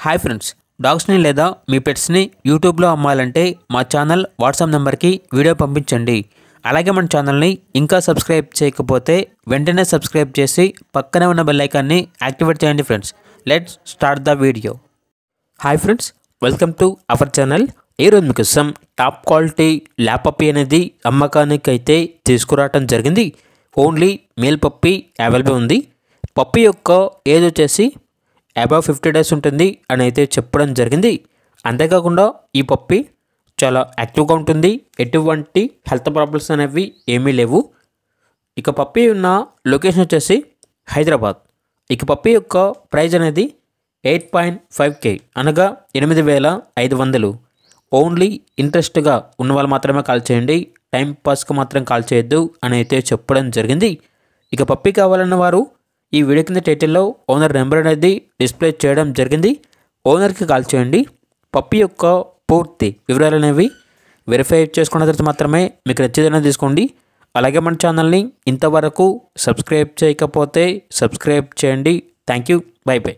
Hi friends, డాగ్స్ని లేదా మీ పెట్స్ని యూట్యూబ్లో అమ్మాలంటే మా ఛానల్ వాట్సాప్ నెంబర్కి వీడియో పంపించండి. అలాగే మన ఛానల్ని ఇంకా సబ్స్క్రైబ్ చేయకపోతే వెంటనే సబ్స్క్రైబ్ చేసి పక్కనే ఉన్న బెల్ ఐకాన్ని యాక్టివేట్ చేయండి friends. Let's start the video. Hi friends, welcome to our channel. ఈరోజు మీకోసం టాప్ క్వాలిటీ ల్యాబ్ పప్పీ అనేది అమ్మకానికి అయితే తీసుకురావటం జరిగింది. ఓన్లీ మేల్ పప్పీ అవైలబుల్ ఉంది. పప్పీ యొక్క ఏజ్ వచ్చేసి అబవ్ 50 days ఉంటుంది అని అయితే చెప్పడం జరిగింది. అంతేకాకుండా ఈ పప్పీ చాలా యాక్టివ్గా ఉంటుంది. ఎటువంటి హెల్త్ ప్రాబ్లమ్స్ అనేవి ఏమీ లేవు. ఇక పప్పీ ఉన్న లొకేషన్ వచ్చేసి హైదరాబాద్. ఇక పప్పీ యొక్క ప్రైజ్ అనేది 8.5K అనగా 8,500. ఓన్లీ ఇంట్రెస్ట్గా ఉన్న వాళ్ళు మాత్రమే కాల్ చేయండి, టైం పాస్కి మాత్రం కాల్ చేయొద్దు అని అయితే చెప్పడం జరిగింది. ఇక పప్పీ కావాలన్న వారు ఈ వీడియో కింద టైటిల్లో ఓనర్ నెంబర్ అనేది డిస్ప్లే చేయడం జరిగింది. ఓనర్కి కాల్ చేయండి. పప్పీ యొక్క పూర్తి వివరాలు అనేవి వెరిఫై చేసుకున్న తర్వాత మాత్రమే మీకు నచ్చేదైనా తీసుకోండి. అలాగే మన ఛానల్ని ఇంతవరకు సబ్స్క్రైబ్ చేయకపోతే సబ్స్క్రైబ్ చేయండి. Thank you. By by.